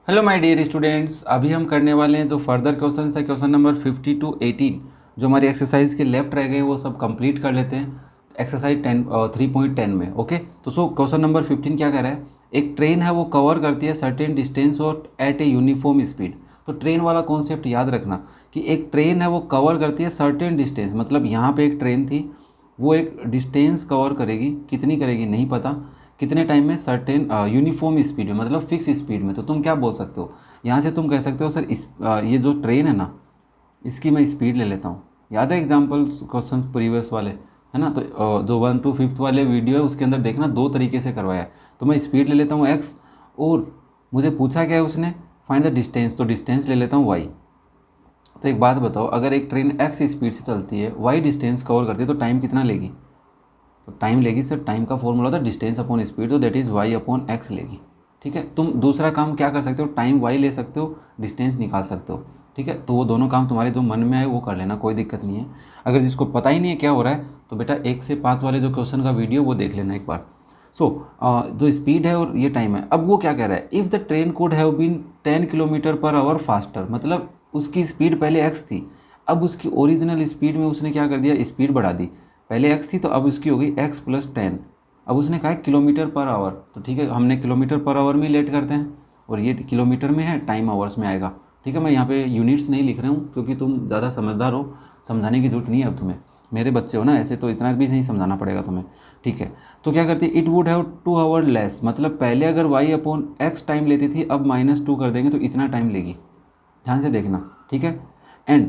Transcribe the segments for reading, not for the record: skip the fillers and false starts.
Hello my dear students, अभी हम करने वाले हैं जो फर्दर क्वेश्चन है क्वेश्चन नंबर 50 to 18 जो हमारी एक्सरसाइज के लेफ्ट रह गए वो सब कंप्लीट कर लेते हैं एक्सरसाइज 3.10 में। ओके, तो क्वेश्चन नंबर 15 क्या कह रहा है, एक ट्रेन है वो कवर करती है सर्टेन डिस्टेंस और एट ए यूनिफॉर्म स्पीड। तो ट्रेन वाला कॉन्सेप्ट याद रखना कि एक ट्रेन है वो कवर करती है सर्टेन डिस्टेंस, मतलब यहाँ पे एक ट्रेन थी वो एक डिस्टेंस कवर करेगी, कितनी करेगी नहीं पता, कितने टाइम में, सर्टेन यूनिफॉर्म स्पीड में, मतलब फिक्स स्पीड में। तो तुम क्या बोल सकते हो, यहाँ से तुम कह सकते हो सर ये जो ट्रेन है ना इसकी मैं स्पीड ले लेता हूँ। याद है एग्जाम्पल्स क्वेश्चन प्रीवियस वाले, है ना। तो जो 1 to 5 वाले वीडियो है उसके अंदर देखना दो तरीके से करवाया है। तो मैं स्पीड ले लेता हूँ x, और मुझे पूछा क्या है उसने, फाइंड द डिस्टेंस, तो डिस्टेंस ले लेता हूँ y। तो एक बात बताओ, अगर एक ट्रेन x स्पीड से चलती है, y डिस्टेंस कवर करती है, तो टाइम कितना लेगी? तो टाइम लेगी सर, टाइम का फॉर्मूला होता है डिस्टेंस अपॉन स्पीड, तो that is y upon x लेगी। ठीक है, तुम दूसरा काम क्या कर सकते हो, टाइम y ले सकते हो, डिस्टेंस निकाल सकते हो। ठीक है, तो वो दोनों काम तुम्हारे जो मन में आए वो कर लेना, कोई दिक्कत नहीं है। अगर जिसको पता ही नहीं है क्या हो रहा है तो बेटा 1 से 5 वाले जो क्वेश्चन का वीडियो वो देख लेना एक बार। जो स्पीड है और ये टाइम है, अब वो क्या कह रहा है, if the train could have been 10 kilometre per hour faster, मतलब उसकी स्पीड पहले x थी, अब उसकी ओरिजिनल स्पीड में उसने क्या कर दिया, स्पीड बढ़ा दी। पहले x थी तो अब उसकी हो गई x + 10। अब उसने कहा है किलोमीटर पर आवर, तो ठीक है हमने किलोमीटर पर आवर में लेट करते हैं, और ये किलोमीटर में है, टाइम आवर्स में आएगा। ठीक है, मैं यहाँ पे यूनिट्स नहीं लिख रहा हूँ क्योंकि तुम ज़्यादा समझदार हो, समझाने की ज़रूरत नहीं है अब तुम्हें, मेरे बच्चे हो ना, ऐसे तो इतना भी नहीं समझाना पड़ेगा तुम्हें। ठीक है, तो क्या करती है, it would have 2 our less, मतलब पहले अगर y अपॉन x टाइम लेती थी, अब -2 कर देंगे तो इतना टाइम लेगी। ध्यान से देखना, ठीक है। And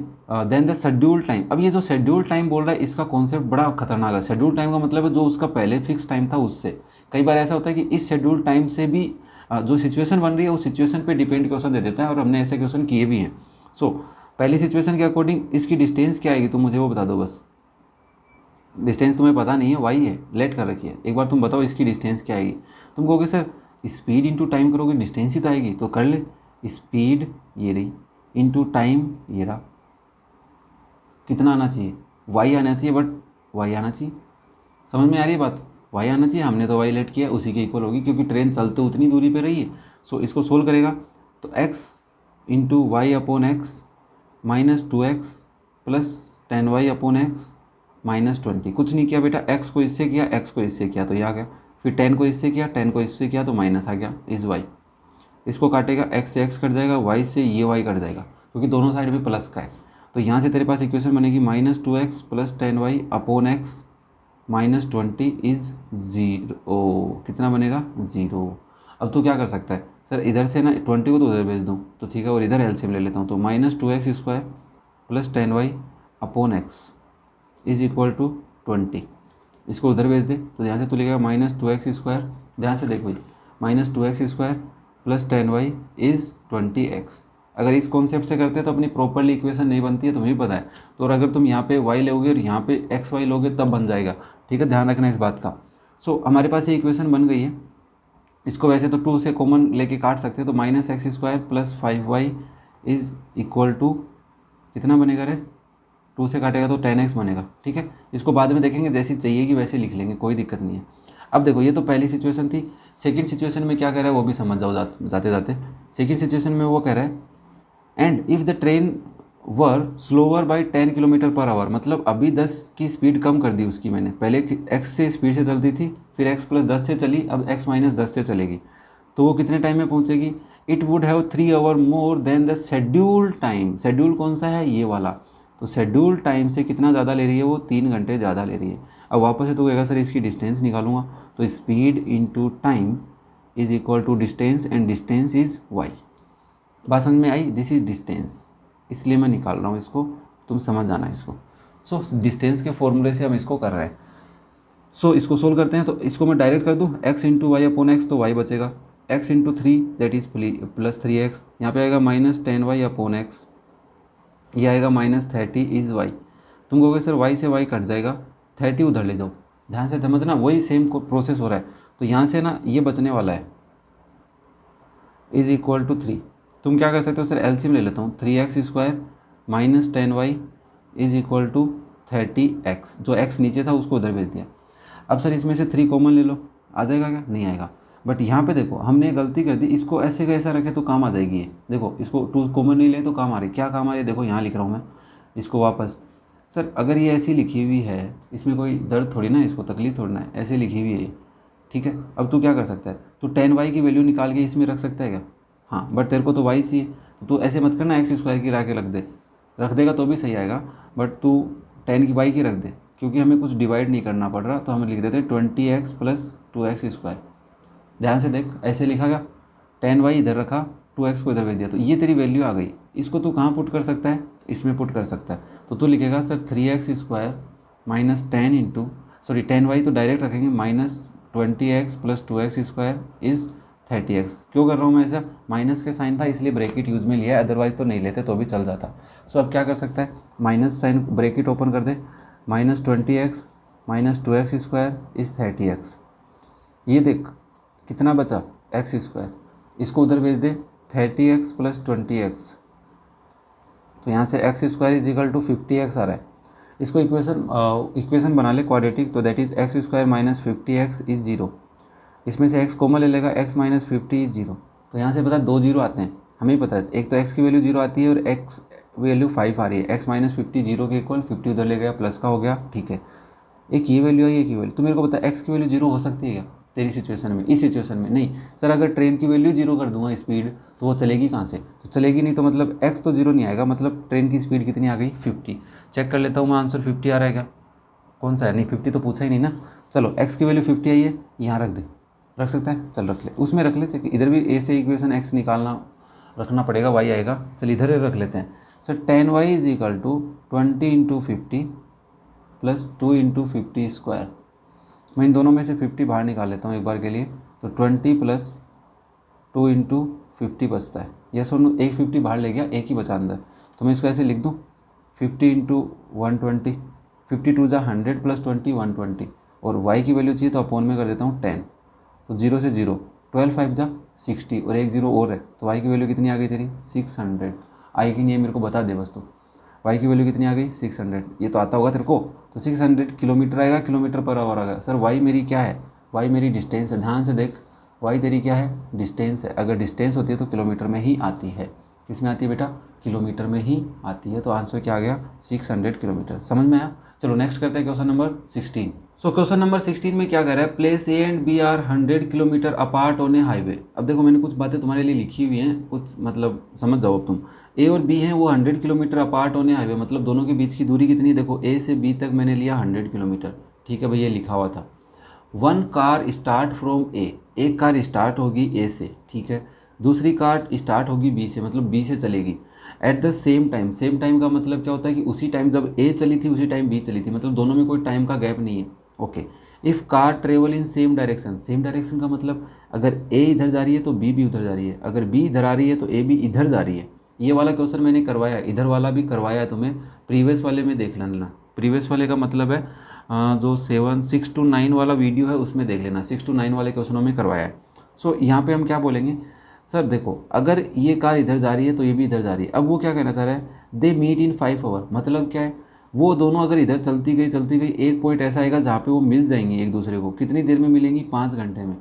then the schedule time, अब ये जो शेड्यूल टाइम बोल रहा है इसका कॉन्सेप्ट बड़ा खतरनाक है। शेड्यूल टाइम का मतलब है जो उसका पहले फिक्स टाइम था उससे, कई बार ऐसा होता है कि इस शेड्यूल टाइम से भी जो सिचुएशन बन रही है उस सिचुएशन पे डिपेंड क्वेश्चन दे देता है, और हमने ऐसे क्वेश्चन किए भी हैं। पहली सिचुएशन के अकॉर्डिंग इसकी डिस्टेंस क्या आएगी, तुम मुझे वो बता दो बस। डिस्टेंस तुम्हें पता नहीं है, वाई है, लेट कर रखी है, एक बार तुम बताओ इसकी डिस्टेंस क्या आएगी। तुम कहोगे सर स्पीड इंटू टाइम करोगे डिस्टेंस ही तो आएगी, तो कर ले, स्पीड ये रही इंटू टाइम ये रहा, कितना आना चाहिए, वाई आना चाहिए, बट वाई आना चाहिए। समझ में आ रही है बात, वाई आना चाहिए, हमने तो वाई लेट किया, उसी के इक्वल होगी क्योंकि ट्रेन चलते उतनी दूरी पे रही है। इसको सोल्व करेगा तो x into y upon x -2x plus 10y upon x -20। कुछ नहीं किया बेटा, x को इससे किया, x को इससे किया तो ये आ गया, फिर 10 को इससे किया, 10 को इससे किया तो माइनस आ गया, इस y। इसको काटेगा, x से x कट जाएगा, y से ये y कट जाएगा क्योंकि दोनों साइड में प्लस का है। तो यहाँ से तेरे पास इक्वेशन बनेगी -2x plus 10y upon x -20 is 0। कितना बनेगा, 0। अब तू क्या कर सकता है, सर इधर से ना 20 को तो उधर भेज दूँ तो ठीक है, और इधर एलसीएम ले लेता हूँ, तो -2x² plus 10y upon x is equal to 20। इसको उधर भेज दे तो यहाँ से तू लेगा -2x², ध्यान से देख भाई, -2x² plus 10y is 20x। अगर इस कॉन्सेप्ट से करते हैं तो अपनी प्रॉपरली इक्वेशन नहीं बनती है, तुम्हें भी पता है। तो और अगर तुम यहाँ पे y लोगे और यहाँ पे xy लोगे तब बन जाएगा। ठीक है, ध्यान रखना इस बात का। हमारे पास ये इक्वेशन बन गई है। इसको वैसे तो 2 से कॉमन लेके काट सकते हैं, तो -x² plus 5y is equal to कितना बनेगा रे, 2 से काटेगा तो 10x बनेगा। ठीक है, इसको बाद में देखेंगे, जैसी चाहिएगी वैसे लिख लेंगे, कोई दिक्कत नहीं है। अब देखो ये तो पहली सिचुएशन थी। सेकंड सिचुएशन में क्या कह रहा है वो भी समझ जाओ जाते जाते। सेकंड सिचुएशन में वो कह रहा है and if the train were slower by 10 kilometre per our, मतलब अभी 10 की स्पीड कम कर दी उसकी मैंने, पहले x से स्पीड से चलती थी, फिर x + 10 से चली, अब x - 10 से चलेगी, तो वो कितने टाइम में पहुंचेगी, it would have 3 hour more than the schedule time. Schedule कौन सा है, ये वाला, तो शेड्यूल टाइम से कितना ज़्यादा ले रही है वो, 3 घंटे ज़्यादा ले रही है। अब वापस से तो कहेगा सर इसकी डिस्टेंस निकालूंगा, तो speed into time is equal to distance, and distance is y। बात समझ में आई, दिस इज डिस्टेंस, इसलिए मैं निकाल रहा हूँ इसको, तुम समझ जाना इसको। डिस्टेंस के फॉर्मूले से हम इसको कर रहे हैं। इसको सोल्व करते हैं, तो इसको मैं डायरेक्ट कर दूँ, x into y upon x, तो y बचेगा, x into 3 that is plus 3x, यहाँ पे आएगा -10y अपॉन एक्स, ये आएगा -30 इज़ y। तुम कहोगे सर y से y कट जाएगा, 30 उधर ले जाओ, ध्यान से समझना, वही सेम प्रोसेस हो रहा है। तो यहाँ से ना ये बचने वाला है इज़ इक्वल टू 3। तुम क्या कर सकते हो सर, एलसीएम ले लेता हूँ, 3x² - 10y is equal to 30x, जो x नीचे था उसको उधर भेज दिया। अब सर इसमें से 3 कॉमन ले लो, आ जाएगा क्या, नहीं आएगा, बट यहाँ पे देखो हमने गलती कर दी, इसको ऐसे का ऐसा रखे तो काम आ जाएगी ये। देखो इसको 2 कॉमन नहीं ले तो काम आ रही, क्या काम आ रही है देखो, यहाँ लिख रहा हूँ मैं इसको वापस। सर अगर ये ऐसी लिखी हुई है, इसमें कोई दर्द थोड़ी ना है, इसको तकलीफ थोड़ी ना है, ऐसे लिखी हुई है ये, ठीक है। अब तू क्या कर सकता है, तू tan y की वैल्यू निकाल के इसमें रख सकता है क्या? हाँ, बट तेरे को तो y चाहिए, तो ऐसे मत करना एक्स स्क्वायर की के रख देगा तो भी सही आएगा, बट तू tan की y की रख दे, क्योंकि हमें कुछ डिवाइड नहीं करना पड़ रहा, तो हम लिख देते 20x + 2x स्क्वायर। ध्यान से देख, ऐसे लिखा गया, tan y इधर रखा, 2x को इधर भेज दिया, तो ये तेरी वैल्यू आ गई। इसको तू कहाँ पुट कर सकता है, इसमें पुट कर सकता है। तो तू लिखेगा sir 3x square minus 10 into, sorry tan y तो डायरेक्ट रखेंगे, -20x + 2x square is 30x। क्यों कर रहा हूँ मैं ऐसा, माइनस के साइन था इसलिए ब्रैकेट यूज़ में लिया है, अदरवाइज़ तो नहीं लेते तो भी चल जाता। सो अब क्या कर सकता है, माइनस साइन ब्रैकेट ओपन कर दे, -20x - 2x square is 30x। ये देख कितना बचा, x स्क्वायर, इसको उधर भेज दे 30x + 20x, तो यहाँ से x square is equal to 50x आ रहा है। इसको इक्वेशन बना ले क्वाड्रेटिक, तो that is x square - 50x is 0। इसमें से x कॉमन ले लेगा, x - 50 इज 0। तो यहाँ से पता 2 जीरो आते हैं, हमें पता है, एक तो x की वैल्यू 0 आती है और x वैल्यू 5 आ रही है। x - 50 0 के इक्वल, 50 उधर ले गया, प्लस का हो गया, ठीक है। एक ये वैल्यू है, एक ये वैल्यू, तो मेरे को पता है x की वैल्यू 0 हो सकती है क्या तेरी सिचुएशन में, इस सिचुएशन में नहीं। सर अगर ट्रेन की वैल्यू 0 कर दूंगा स्पीड, तो वो चलेगी कहाँ से, तो चलेगी नहीं, तो मतलब x तो 0 नहीं आएगा, मतलब ट्रेन की स्पीड कितनी आ गई 50। चेक कर लेता हूँ मैं, आंसर 50 आ रहा है क्या, कौन सा है, नहीं 50 तो पूछा ही नहीं ना। चलो x की वैल्यू 50 आई है, यहाँ रख दे, रख सकता है, चल रख ले, उसमें रख ले, इधर भी ए से इक्वेशन x निकालना रखना पड़ेगा, y आएगा, चल इधर रख लेते हैं। Sir tan y is equal to 20 × 50 + 2 × 50 square. मैं इन दोनों में से 50 बाहर निकाल लेता हूँ एक बार के लिए, तो 20 + 2 × 50 बचता है, यह सुन, एक 50 बाहर ले गया, एक ही बचा अंदर, तो मैं इसको ऐसे लिख दूँ 50 × 120, 52 × 100 + 20 120, और y की वैल्यू चाहिए तो अपोन में कर देता हूँ 10, तो 0 से 0, 12 5 × 60 और एक 0 और है, तो y की वैल्यू कितनी आ गई तेरी 600। आई की नहीं है, मेरे को बता दे बस, तो y की वैल्यू कितनी आ गई 600, ये तो आता होगा तेरे को, तो 600 किलोमीटर आएगा, किलोमीटर पर आवर आएगा। सर y मेरी क्या है, y मेरी डिस्टेंस है, ध्यान से देख, y तेरी क्या है, डिस्टेंस है। अगर डिस्टेंस होती है तो किलोमीटर में ही आती है, किस में आती है बेटा, किलोमीटर में ही आती है। तो आंसर क्या आ गया 600 किलोमीटर। समझ में आया। चलो नेक्स्ट करते हैं question number 16। So question number 16 में क्या कह रहा है, place A and B are 100 kilometre apart on a highway. अब देखो मैंने कुछ बातें तुम्हारे लिए लिखी हुई हैं, कुछ मतलब समझ जाओ अब तुम। ए और बी हैं वो 100 kilometre apart on a highway, मतलब दोनों के बीच की दूरी कितनी, देखो ए से बी तक मैंने लिया 100 किलोमीटर, ठीक है भैया, लिखा हुआ था। वन कार स्टार्ट फ्रॉम ए, एक कार स्टार्ट होगी ए से, ठीक है, दूसरी कार स्टार्ट होगी बी से, मतलब बी से चलेगी। At the same time, same time का मतलब क्या होता है कि उसी टाइम जब ए चली थी उसी टाइम बी चली थी, मतलब दोनों में कोई टाइम का गैप नहीं है। Okay, if car travel in same direction, same direction का मतलब अगर ए इधर जा रही है तो बी भी उधर जा रही है, अगर बी इधर आ रही है तो ए भी इधर जा रही है। ये वाला क्वेश्चन मैंने करवाया, इधर वाला भी करवाया है तुम्हें, प्रीवियस वाले में देख लेना। प्रीवियस वाले का मतलब है जो 6 to 9 वाला वीडियो है उसमें देख लेना, 6 to 9 वाले क्वेश्चनों में करवाया है। सो यहाँ पे हम क्या बोलेंगे, सर देखो अगर ये कार इधर जा रही है तो ये भी इधर जा रही है। अब वो क्या कहना चाह रहा है, दे मीट इन 5 आवर, मतलब क्या है, वो दोनों अगर इधर चलती गई एक पॉइंट ऐसा आएगा जहाँ पे वो मिल जाएंगी एक दूसरे को। कितनी देर में मिलेंगी, 5 घंटे में।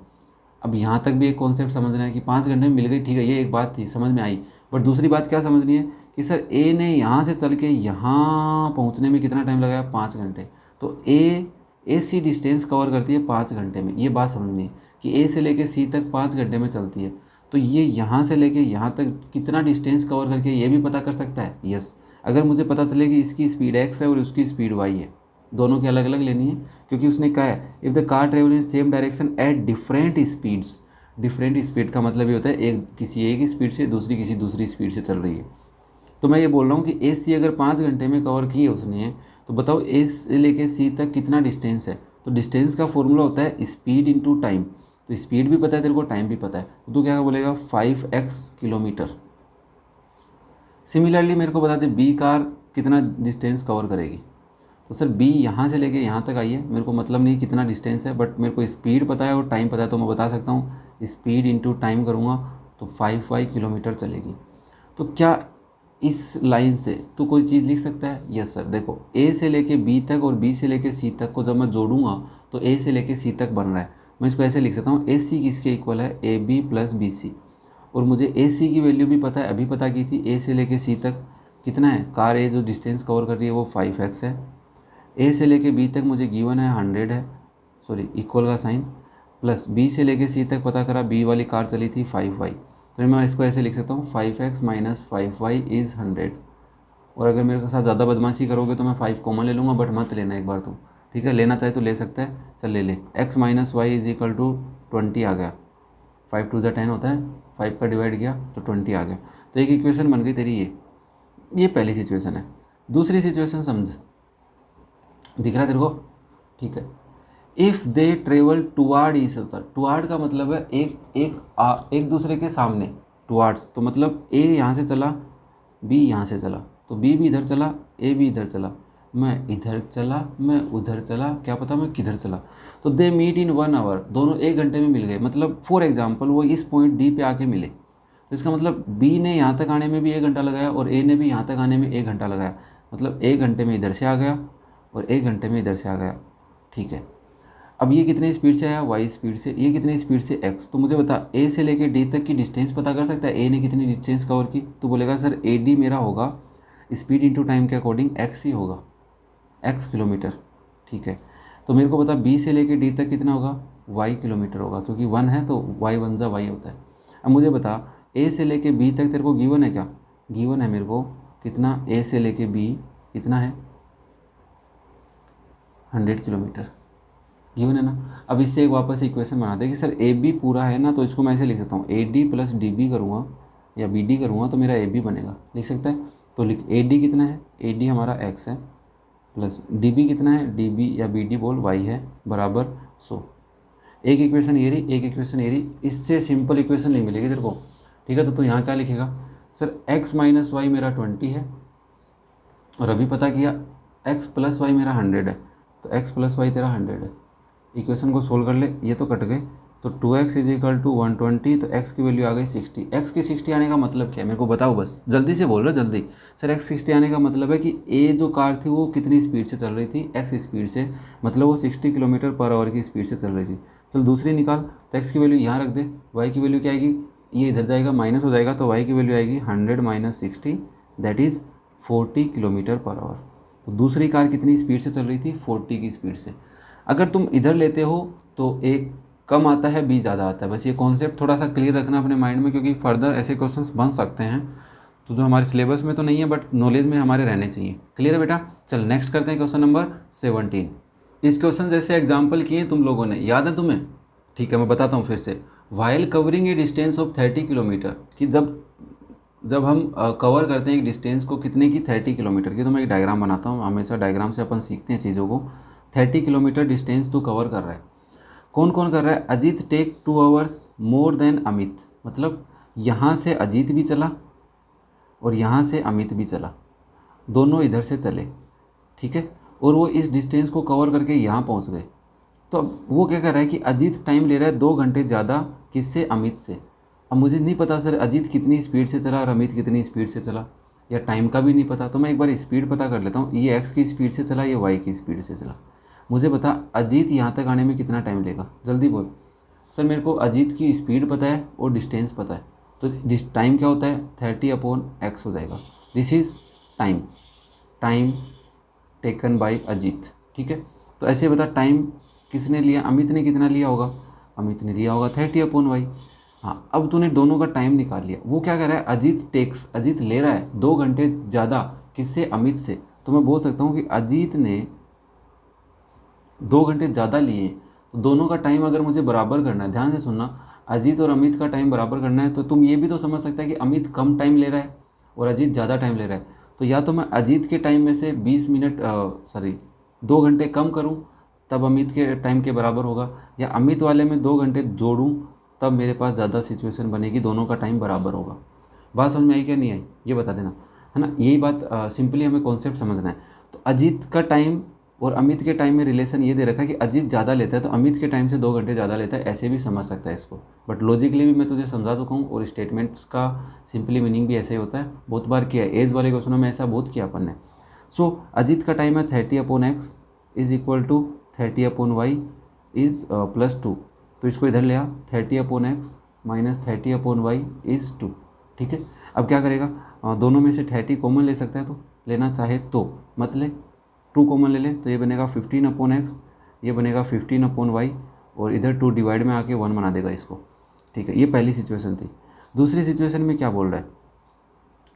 अब यहाँ तक भी एक कॉन्सेप्ट समझना है कि 5 घंटे में मिल गई, ठीक है, ये एक बात थी समझ में आई। बट दूसरी बात क्या समझनी है कि सर ए ने यहाँ से चल के यहाँ पहुँचने में कितना टाइम लगाया, 5 घंटे। तो ए सी डिस्टेंस कवर करती है 5 घंटे में, ये बात समझनी है कि ए से लेके सी तक 5 घंटे में चलती है। तो ये यहाँ से लेके यहाँ तक कितना डिस्टेंस कवर करके ये भी पता कर सकता है। यस, अगर मुझे पता चले कि इसकी स्पीड x है और उसकी स्पीड y है, दोनों की अलग अलग लेनी है, क्योंकि उसने कहा है if the car travel in same direction at different speeds. Different speed का मतलब ये होता है एक किसी एक स्पीड से दूसरी किसी दूसरी स्पीड से चल रही है। तो मैं ये बोल रहा हूँ कि ए सी अगर 5 घंटे में कवर की है उसने, तो बताओ ए से लेके सी तक कितना डिस्टेंस है। तो डिस्टेंस का फॉर्मूला होता है स्पीड इंटू टाइम, तो स्पीड भी पता है तेरे को, टाइम भी पता है, तो तू क्या बोलेगा 5x किलोमीटर। सिमिलरली मेरे को बता दे बी कार कितना डिस्टेंस कवर करेगी। तो सर बी यहाँ से लेके यहाँ तक आई है, मेरे को मतलब नहीं कितना डिस्टेंस है, बट मेरे को स्पीड पता है और टाइम पता है, तो मैं बता सकता हूँ स्पीड इंटू टाइम करूँगा तो 5y किलोमीटर चलेगी। तो क्या इस लाइन से तू कोई चीज़ लिख सकता है। यस सर, देखो ए से लेके बी तक और बी से लेके सी तक को जब मैं जोड़ूंगा तो ए से लेके सी तक बन रहा है, मैं इसको ऐसे लिख सकता हूँ, ए सी किसके इक्वल है, A B plus B C. और मुझे ए सी की वैल्यू भी पता है, अभी पता की थी, ए से लेके सी तक कितना है, कार ए जो डिस्टेंस कवर कर रही है वो 5x है। ए से लेके बी तक मुझे गिवन है 100 है, सॉरी इक्वल का साइन, प्लस बी से लेके सी तक पता करा, बी वाली कार चली थी 5y। तो मैं इसको ऐसे लिख सकता हूँ 5x माइनस 5y इज़ 100। और अगर मेरे साथ ज़्यादा बदमाशी करोगे तो मैं 5 कॉमन ले लूँगा, बट मत लेना एक बार तो, ठीक है, लेना चाहे तो ले सकता है, चल ले ले। x minus y is equal to 20 आ गया, 5 टू ज़ा 10 होता है, 5 का डिवाइड किया तो 20 आ गया। तो एक इक्वेशन बन गई तेरी ये पहली सिचुएशन है। दूसरी सिचुएशन समझ, दिख रहा है तेरे को, ठीक है। If they travel toward each other, toward का मतलब है एक दूसरे के सामने, टुवार्ड्स तो मतलब ए यहाँ से चला, बी यहाँ से चला, तो बी भी इधर चला, ए भी इधर चला, मैं इधर चला, मैं उधर चला, क्या पता मैं किधर चला, तो दे मीट इन 1 आवर, दोनों 1 घंटे में मिल गए। मतलब फॉर एग्जांपल वो इस पॉइंट डी पे आके मिले, तो इसका मतलब बी ने यहाँ तक आने में भी 1 घंटा लगाया और ए ने भी यहाँ तक आने में 1 घंटा लगाया, मतलब 1 घंटे में इधर से आ गया और 1 घंटे में इधर से आ गया, ठीक है। अब ये कितनी स्पीड से आया, वाई स्पीड से, ये कितनी स्पीड से, एक्स। तो मुझे बता ए से लेके डी तक की डिस्टेंस पता कर सकता है, ए ने कितनी डिस्टेंस कवर की, तो बोलेगा सर ए डी मेरा होगा स्पीड इंटू टाइम के अकॉर्डिंग एक्स ही होगा, एक्स किलोमीटर, ठीक है। तो मेरे को बता बी से लेके डी तक कितना होगा, वाई किलोमीटर होगा, क्योंकि 1 है तो वाई 1 जा वाई होता है। अब मुझे बता ए से लेके बी तक तेरे को गिवन है क्या, गिवन है मेरे को कितना, ए से लेके बी कितना है 100 किलोमीटर, गिवन है ना। अब इससे एक वापस इक्वेशन बना दे कि सर ए बी पूरा है ना, तो इसको मैं ऐसे लिख सकता हूँ, A D plus D B करूँगा या बी डी करूँगा तो मेरा ए बी बनेगा, लिख सकता है। तो लिख ए डी कितना है, ए डी हमारा एक्स है, प्लस डी बी कितना है, डी बी या बी डी बोल वाई है, बराबर 100। एक इक्वेशन ये रही, एक इक्वेशन ये रही, इससे सिंपल इक्वेशन नहीं मिलेगी तेरे को, ठीक है। तो तू यहाँ क्या लिखेगा, सर एक्स माइनस वाई मेरा 20 है और अभी पता किया एक्स प्लस वाई मेरा 100 है, तो एक्स प्लस वाई तेरा 100 है। इक्वेशन को सोल्व कर ले, ये तो कट गए, तो 2x इज इक्वल टू 120, तो x की वैल्यू आ गई 60। x की 60 आने का मतलब क्या है मेरे को बताओ, बस जल्दी से बोल रहे जल्दी। सर x 60 आने का मतलब है कि ए जो कार थी वो कितनी स्पीड से चल रही थी, x स्पीड से, मतलब वो 60 किलोमीटर पर आवर की स्पीड से चल रही थी। चल दूसरी निकाल, तो x की वैल्यू यहाँ रख दे, y की वैल्यू क्या आएगी, ये इधर जाएगा माइनस हो जाएगा, तो y की वैल्यू आएगी 100 minus 60, that is 40 kilometre per our. तो दूसरी कार कितनी स्पीड से चल रही थी, 40 की स्पीड से। अगर तुम इधर लेते हो तो एक कम आता है, बी ज़्यादा आता है। बस ये कॉन्सेप्ट थोड़ा सा क्लियर रखना अपने माइंड में, क्योंकि फर्दर ऐसे क्वेश्चंस बन सकते हैं, तो जो हमारे सिलेबस में तो नहीं है बट नॉलेज में हमारे रहने चाहिए। क्लियर है बेटा। चल नेक्स्ट करते हैं क्वेश्चन नंबर 17। इस क्वेश्चन जैसे एग्जाम्पल किए तुम लोगों ने, याद है तुम्हें, ठीक है मैं बताता हूँ फिर से। While covering A distance of 30 kilometre, कि जब हम कवर करते हैं एक डिस्टेंस को कितने की, 30 किलोमीटर की, तो मैं एक डायग्राम बनाता हूँ, हमेशा डायग्राम से अपन सीखते हैं चीज़ों को। 30 किलोमीटर डिस्टेंस तो कवर कर रहा है, कौन कौन कर रहा है, Ajit take 2 hours more than Amit, मतलब यहाँ से अजीत भी चला और यहाँ से अमित भी चला, दोनों इधर से चले, ठीक है, और वो इस डिस्टेंस को कवर करके यहाँ पहुँच गए। तो अब वो क्या कर रहा है कि अजीत टाइम ले रहा है 2 घंटे ज़्यादा, किससे, अमित से। अब मुझे नहीं पता सर अजीत कितनी स्पीड से चला और अमित कितनी स्पीड से चला, या टाइम का भी नहीं पता, तो मैं एक बार स्पीड पता कर लेता हूँ, ये एक्स की स्पीड से चला, ये वाई की स्पीड से चला। मुझे बता अजीत यहाँ तक आने में कितना टाइम लेगा, जल्दी बोल। सर मेरे को अजीत की स्पीड पता है और डिस्टेंस पता है, तो टाइम क्या होता है, 30/x हो जाएगा। This is time taken by Ajit, ठीक है। तो ऐसे बता टाइम किसने लिया, अमित ने कितना लिया होगा, अमित ने लिया होगा 30/y। हाँ, अब तूने दोनों का टाइम निकाल लिया। वो क्या कर रहा है, अजीत ले रहा है 2 घंटे ज़्यादा, किससे, अमित से। तो मैं बोल सकता हूँ कि अजीत ने 2 घंटे ज़्यादा लिए, तो दोनों का टाइम अगर मुझे बराबर करना है, ध्यान से सुनना, अजीत और अमित का टाइम बराबर करना है, तो तुम ये भी तो समझ सकते हैं कि अमित कम टाइम ले रहा है और अजीत ज़्यादा टाइम ले रहा है। तो या तो मैं अजीत के टाइम में से 2 घंटे कम करूँ तब अमित के टाइम के बराबर होगा, या अमित वाले में 2 घंटे जोड़ूँ तब मेरे पास ज़्यादा सिचुएशन बनेगी, दोनों का टाइम बराबर होगा। बात समझ में आई क्या नहीं आई, ये बता देना, है ना। यही बात सिंपली हमें कॉन्सेप्ट समझना है। तो अजीत का टाइम और अमित के टाइम में रिलेशन ये दे रखा है कि अजीत ज़्यादा लेता है तो अमित के टाइम से 2 घंटे ज़्यादा लेता है, ऐसे भी समझ सकता है इसको। बट लॉजिकली भी मैं तुझे समझा चुका हूँ, और स्टेटमेंट्स का सिंपली मीनिंग भी ऐसे ही होता है, बहुत बार किया है, एज वाले क्वेश्चनों में ऐसा बहुत किया अपन ने। सो अजीत का टाइम है 30/x is equal to 30/y is +2, तो इसको इधर ले आ, 30/x माइनस 30/y इज़ 2। ठीक है, अब क्या करेगा, दोनों में से 30 कॉमन ले सकता है तो लेना चाहे तो मत ले, 2 कॉमन ले ले तो ये बनेगा 15/x, ये बनेगा 15/y और इधर 2 डिवाइड में आके 1 बना देगा इसको। ठीक है, ये पहली सिचुएशन थी। दूसरी सिचुएशन में क्या बोल रहा है,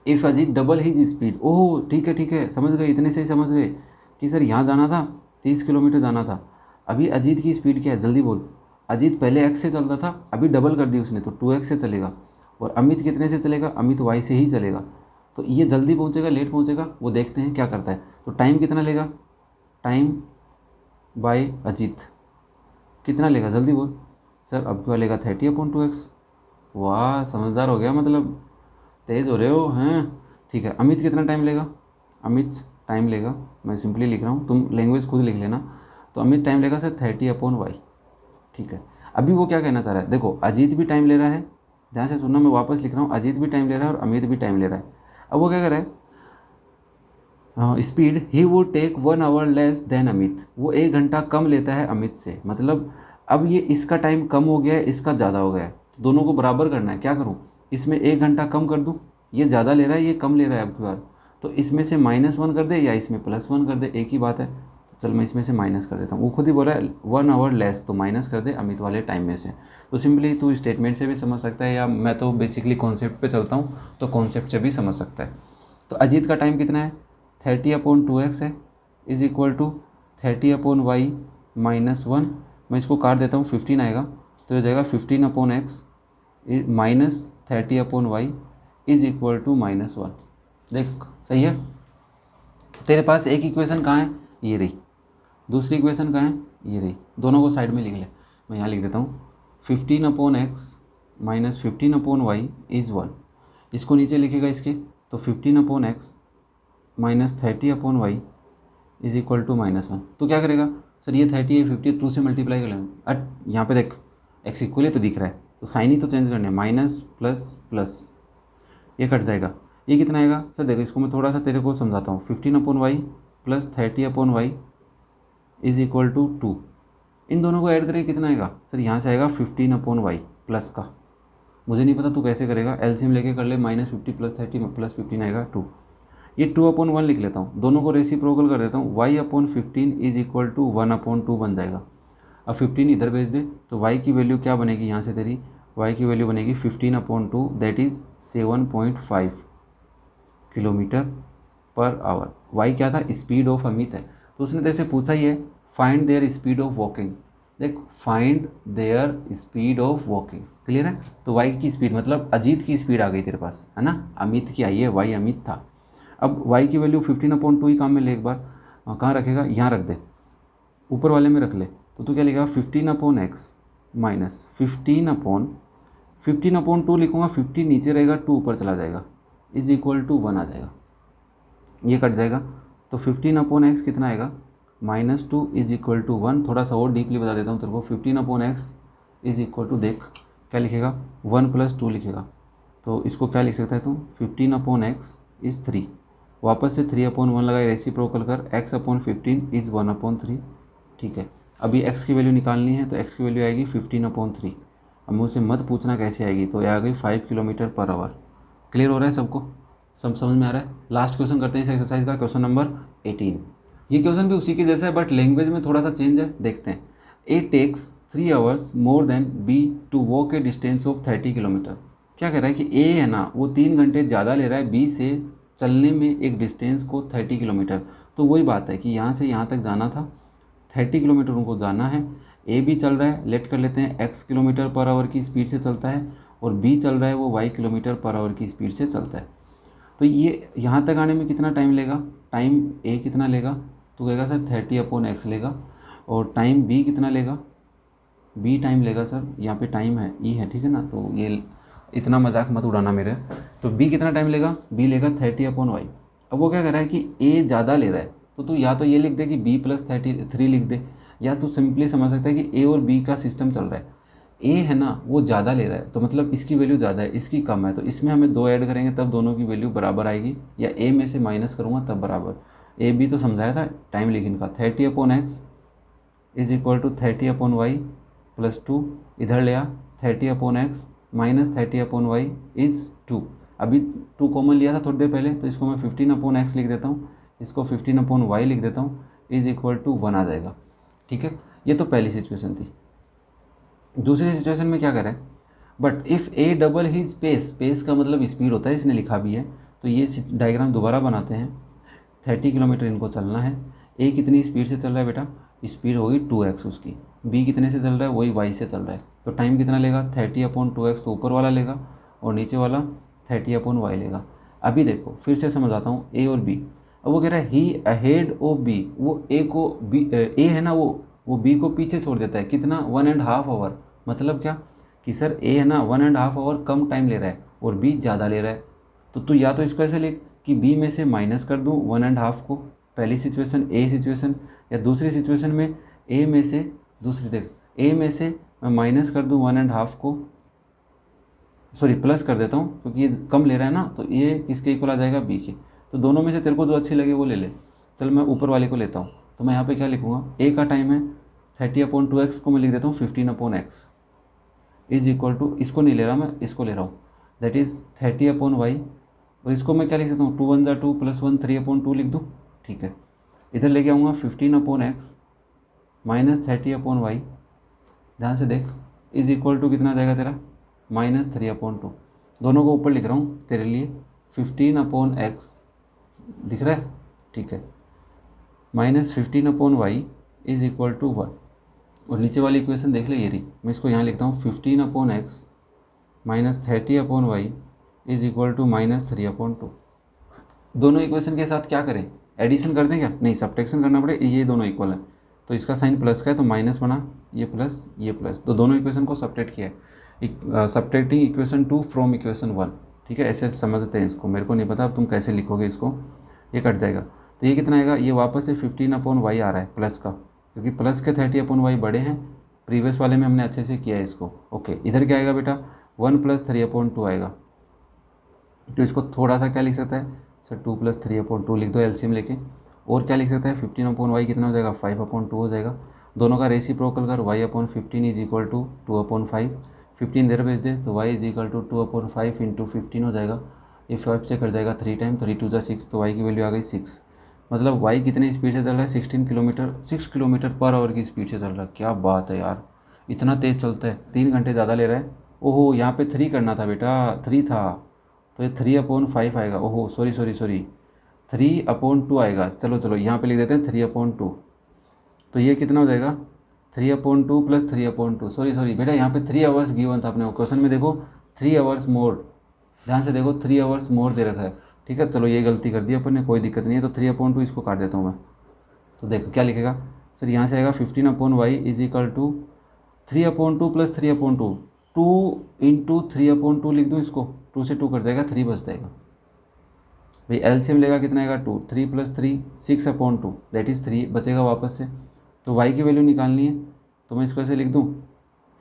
if Ajit double his speed. ओह ठीक है, समझ गए, इतने से ही समझ गए कि सर यहाँ जाना था 30 किलोमीटर जाना था, अभी अजीत की स्पीड क्या है, जल्दी बोल। अजीत पहले x से चलता था, अभी डबल कर दी उसने तो 2x से चलेगा, और अमित कितने से चलेगा, अमित y से ही चलेगा। तो ये जल्दी पहुँचेगा लेट पहुँचेगा, वो देखते हैं क्या करता है। तो टाइम कितना लेगा, टाइम बाय अजीत कितना लेगा, जल्दी बोल। सर अब क्या लेगा, 30/2x। वाह समझदार हो गया, मतलब तेज़ हो रहे हो हैं। ठीक है, अमित कितना टाइम लेगा, अमित टाइम लेगा, मैं सिंपली लिख रहा हूँ, तुम लैंग्वेज खुद लिख लेना। तो अमित टाइम लेगा सर 30/y। ठीक है, अभी वो क्या कहना चाह रहा है, देखो अजीत भी टाइम ले रहा है, ध्यान से सुनना, मैं वापस लिख रहा हूँ, अजीत भी टाइम ले रहा है और अमित भी टाइम ले रहा है। अब वो क्या कर रहा है, speed he would take 1 hour less than Amit, वो 1 घंटा कम लेता है अमित से। मतलब अब ये इसका टाइम कम हो गया है, इसका ज़्यादा हो गया है, दोनों को बराबर करना है। क्या करूँ, इसमें 1 घंटा कम कर दूँ, ये ज़्यादा ले रहा है ये कम ले रहा है अब की बार, तो इसमें से -1 कर दे या इसमें +1 कर दे, एक ही बात है। चल मैं इसमें से माइनस कर देता हूँ, वो खुद ही बोल रहा है 1 आवर लेस, तो माइनस कर दे अमित वाले टाइम में से। तो सिंपली तू स्टेटमेंट से भी समझ सकता है, या मैं तो बेसिकली कॉन्सेप्ट पे चलता हूँ तो कॉन्सेप्ट से भी समझ सकता है। तो अजीत का टाइम कितना है, 30/2x है, इज़ इक्वल टू 30/y -1। मैं इसको काट देता हूँ, 15 आएगा, तो ये जाएगा 15/x minus 30/y is equal to -1। देख सही है, तेरे पास एक इक्वेशन कहाँ है, ये रही, दूसरी इक्वेशन कहाँ है, ये रही, दोनों को साइड में लिख ले। मैं यहाँ लिख देता हूँ 15/x माइनस 15/y इज़ 1। इसको नीचे लिखेगा इसके, तो 15/x minus 30/y is equal to -1। तो क्या करेगा सर, ये 30 है, 50 2 से मल्टीप्लाई कर लेंगे। यहाँ पे देख x इक्वल ही तो दिख रहा है, तो साइन ही तो चेंज करने, माइनस प्लस प्लस, ये कट जाएगा। ये कितना आएगा सर, देखो इसको मैं थोड़ा सा तेरे को समझाता हूँ। 15/y plus 30/y is equal to 2। इन दोनों को ऐड करें कितना आएगा सर, यहाँ से आएगा 15/y प्लस का, मुझे नहीं पता तू कैसे करेगा, एलसीएम लेके कर ले, -50 + 30 + 15 आएगा 2। ये 2/1 लिख लेता हूँ, दोनों को रेसिप्रोकल कर देता हूँ, y/15 इज़ इक्वल टू 1/2 बन जाएगा। अब 15 इधर भेज दे, तो y की वैल्यू क्या बनेगी, यहाँ से तेरी y की वैल्यू बनेगी 15/2, that is 7.5 kilometre per our. y क्या था, स्पीड ऑफ अमित है, तो उसने तेरे से पूछा ही है find their speed of walking. देख find their speed of walking, clear है। तो y की स्पीड मतलब अजीत की स्पीड आ गई तेरे पास, है ना, अमित की आई है, y अमित था। अब y की वैल्यू 15/2 ही काम में ले, एक बार कहाँ रखेगा, यहाँ रख दे, ऊपर वाले में रख ले। तो तू क्या लिखेगा 15/x माइनस 15/2 लिखूँगा, 15 नीचे रहेगा, 2 ऊपर चला जाएगा, इज़ इक्वल टू 1 आ जाएगा, ये कट जाएगा। तो 15/x कितना आएगा, -2 इज़ इक्वल टू 1। थोड़ा सा और डीपली बता देता हूँ तेरे को, 15/x इज़ इक्वल टू, देख क्या लिखेगा, 1 + 2 लिखेगा। तो इसको क्या लिख सकता है तू, 15/x इज़ 3, वापस से 3/1 लगाए, रेसिप्रोकल कर, x/15 इज़ 1/3। ठीक है, अभी x की वैल्यू निकालनी है, तो x की वैल्यू आएगी 15/3। अब मुझसे मत पूछना कैसे आएगी, तो ये आ गई 5 किलोमीटर पर आवर। क्लियर हो रहा है सबको, सब समझ में आ रहा है। लास्ट क्वेश्चन करते हैं इस एक्सरसाइज का, क्वेश्चन नंबर 18। ये क्वेश्चन भी उसी के जैसा है, बट लैंग्वेज में थोड़ा सा चेंज है, देखते हैं। A takes 3 hours more than B to walk a distance of 30 kilometre. क्या कह रहा है कि ए है ना, वो 3 घंटे ज़्यादा ले रहा है बी से चलने में एक डिस्टेंस को 30 किलोमीटर। तो वही बात है कि यहाँ से यहाँ तक जाना था, 30 किलोमीटर उनको जाना है। ए भी चल रहा है, लेट कर लेते हैं, x किलोमीटर पर आवर की स्पीड से चलता है, और बी चल रहा है वो y किलोमीटर पर आवर की स्पीड से चलता है। तो ये यहाँ तक आने में कितना टाइम लेगा, टाइम ए कितना लेगा, तो कहेगा सर 30/x लेगा, और टाइम बी कितना लेगा, बी टाइम लेगा सर, यहाँ पे टाइम है ई है, ठीक है ना, तो ये इतना मजाक मत उड़ाना मेरे। तो बी कितना टाइम लेगा, बी लेगा 30/y। अब वो क्या कर रहा है कि ए ज़्यादा ले रहा है, तो तू या तो ये लिख दे कि b + 33 लिख दे, या तू सिंपली समझ सकता है कि ए और बी का सिस्टम चल रहा है। ए है ना वो ज़्यादा ले रहा है, तो मतलब इसकी वैल्यू ज़्यादा है, इसकी कम है, तो इसमें हमें 2 ऐड करेंगे तब दोनों की वैल्यू बराबर आएगी, या ए में से माइनस करूँगा तब बराबर। ए बी तो समझाया था टाइम, लेकिन का 30/x is equal to 30/y +2, इधर ले आ 30/x माइनस 30/y इज़ 2। अभी 2 कॉमन लिया था थोड़ी देर पहले, तो इसको मैं 15/x लिख देता हूँ, इसको 15/y लिख देता हूँ, इज़ इक्वल टू 1 आ जाएगा। ठीक है, ये तो पहली सिचुएशन थी। दूसरी सिचुएशन में क्या करें, but if A double he space का मतलब स्पीड होता है, इसने लिखा भी है। तो ये डायग्राम दोबारा बनाते हैं। 30 किलोमीटर इनको चलना है। ए कितनी स्पीड से चल रहा है बेटा, स्पीड होगी 2x उसकी। बी कितने से चल रहा है, वही y से चल रहा है। तो टाइम कितना लेगा, 30/2x तो ऊपर वाला लेगा और नीचे वाला 30/y लेगा। अभी देखो फिर से समझाता हूँ ए और बी। अब वो कह रहा है ही अहेड ऑफ बी, वो ए को बी ए है ना, वो बी को पीछे छोड़ देता है। कितना, 1.5 आवर। मतलब क्या कि सर ए है ना 1.5 आवर कम टाइम ले रहा है और बी ज़्यादा ले रहा है। तो तू या तो इसको ऐसे लिख कि बी में से माइनस कर दूँ 1.5 को, पहली सिचुएशन ए सिचुएशन, या दूसरी सिचुएशन में ए में से, दूसरी देख, ए में से मैं माइनस कर दूँ 1.5 को, सॉरी प्लस कर देता हूँ क्योंकि ये कम ले रहा है ना, तो ये किसके इक्वल आ जाएगा, बी के। तो दोनों में से तेरे को जो अच्छी लगे वो ले ले। चल मैं ऊपर वाले को लेता हूँ। तो मैं यहाँ पे क्या लिखूँगा, ए का टाइम है 30/2x को मैं लिख देता हूँ 15/x इज़ इक्वल टू, इसको नहीं ले रहा मैं, इसको ले रहा हूँ, दैट इज़ 30/y। और इसको मैं क्या लिख सकता हूँ, 2 1 2 + 1 3/2 लिख दूँ। ठीक है, इधर लेके आऊँगा 15/x माइनस 30/y, ध्यान से देख, इज़ इक्वल टू कितना आ जाएगा तेरा, -3/2। दोनों को ऊपर लिख रहा हूँ तेरे लिए, 15/x दिख रहा है, ठीक है, -15/y इज़ इक्वल टू 1। और नीचे वाली इक्वेशन देख ले, ये रही, मैं इसको यहाँ लिखता हूँ 15/x minus 30/y is equal to -3/2। दोनों इक्वेशन के साथ क्या करें, एडिशन कर दें क्या, नहीं सब्ट्रैक्शन करना पड़े, ये दोनों इक्वल है तो इसका साइन प्लस का है तो माइनस बना, ये प्लस, तो दोनों इक्वेशन को सब्ट्रैक्ट किया है। Subtracting equation 2 from equation 1। ठीक है, ऐसे समझते हैं इसको, मेरे को नहीं पता अब तुम कैसे लिखोगे इसको, ये कट जाएगा। तो ये कितना आएगा, ये वापस से 15/y आ रहा है प्लस का, क्योंकि प्लस के 30/y बड़े हैं, प्रीवियस वाले में हमने अच्छे से किया है इसको। ओके, इधर क्या आएगा बेटा, 1 + 3/2 आएगा। तो इसको थोड़ा सा क्या लिख सकता है सर, 2 + 3/2 लिख दो एलसीएम लेके। और क्या लिख सकता है, 15/y कितना हो जाएगा, 5/2 हो जाएगा। दोनों का रेसिप्रोकल कर, y/15 इज इक्वल टू 2/5। 15 इधर भेज दे तो y इज इक्वल टू 2/5 × 15 हो जाएगा। ये 5 से कट जाएगा 3 टाइम, 3 2 6, तो y की वैल्यू आ गई 6। मतलब y कितनी स्पीड से चल रहा है, 6 किलोमीटर/आवर की स्पीड से चल रहा है। क्या बात है यार, इतना तेज़ चलता है, 3 घंटे ज़्यादा ले रहा है। ओहो, यहाँ पे 3 करना था बेटा, 3 था तो ये 3/5 आएगा। ओहो सॉरी 3/2 आएगा। चलो यहाँ पे लिख देते हैं 3/2। तो ये कितना हो जाएगा, 3/2 + 3/2, सॉरी बेटा, यहाँ पे 3 आवर्स गिवन था अपने क्वेश्चन में, देखो 3 आवर्स मोर, ध्यान से देखो 3 आवर्स मोर दे रखा है। ठीक है, चलो ये गलती कर दी अपन ने, कोई दिक्कत नहीं है। तो 3/2 इसको काट देता हूँ मैं। तो देखो क्या लिखेगा सर, यहाँ से आएगा 15/y इज इक्वल टू 3/2 + 3/2, 2 × 3/2 लिख दूँ इसको, 2 से 2 कट जाएगा, 3 बच जाएगा भाई। एलसीएम लेगा कितना आएगा, 2, 3 + 3 6/2, दैट इज़ 3 बचेगा वापस से। तो y की वैल्यू निकालनी है, तो मैं इसको ऐसे लिख दूँ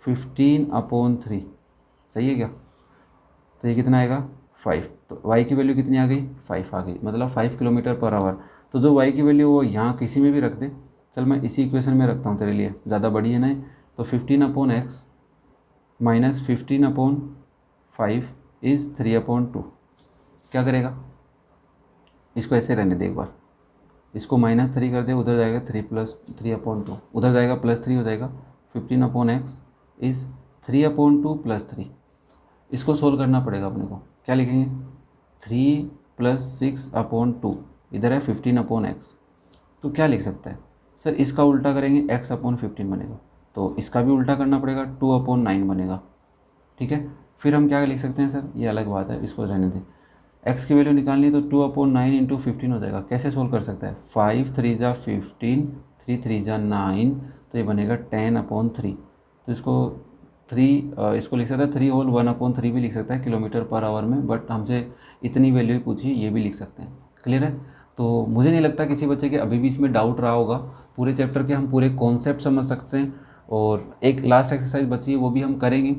15/3, सही है क्या। तो ये कितना आएगा 5, तो y की वैल्यू कितनी आ गई, 5 आ गई, मतलब 5 km/h। तो जो y की वैल्यू वो यहाँ किसी में भी रख दे। चल मैं इसी इक्वेशन में रखता हूँ तेरे लिए, ज़्यादा बड़ी है ना। तो 15/x माइनस 15/5 इज़ 3/2। क्या करेगा, इसको ऐसे रहने दे एक बार, इसको -3 कर दे, उधर जाएगा 3 + 3/2, उधर जाएगा +3 हो जाएगा। 15/x is 3/2 + 3। इसको सोल्व करना पड़ेगा अपने को, क्या लिखेंगे, 3 + 6/2, इधर है 15/x। तो क्या लिख सकता है सर, इसका उल्टा करेंगे x/15 बनेगा, तो इसका भी उल्टा करना पड़ेगा, 2/9 बनेगा। ठीक है, फिर हम क्या लिख सकते हैं सर, ये अलग बात है, इसको रहने दें। x की वैल्यू निकालनी है तो 2/9 × 15 हो जाएगा। कैसे सोल्व कर सकता है, 5 3 × 15, 3 3 × 9, तो ये बनेगा 10/3। तो इसको लिख सकता है 3 होल 1/3 भी लिख सकता है km/h में, बट हमसे इतनी वैल्यू ही पूछी, ये भी लिख सकते हैं। क्लियर है। तो मुझे नहीं लगता किसी बच्चे के अभी भी इसमें डाउट रहा होगा। पूरे चैप्टर के हम पूरे कॉन्सेप्ट समझ सकते हैं, और एक लास्ट एक्सरसाइज बची है वो भी हम करेंगे।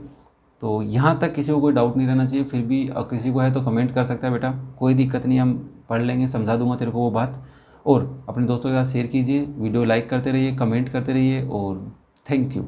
तो यहाँ तक किसी को कोई डाउट नहीं रहना चाहिए। फिर भी किसी को है तो कमेंट कर सकता है बेटा, कोई दिक्कत नहीं, हम पढ़ लेंगे, समझा दूंगा तेरे को वो बात। और अपने दोस्तों के साथ शेयर कीजिए, वीडियो लाइक करते रहिए, कमेंट करते रहिए, और थैंक यू।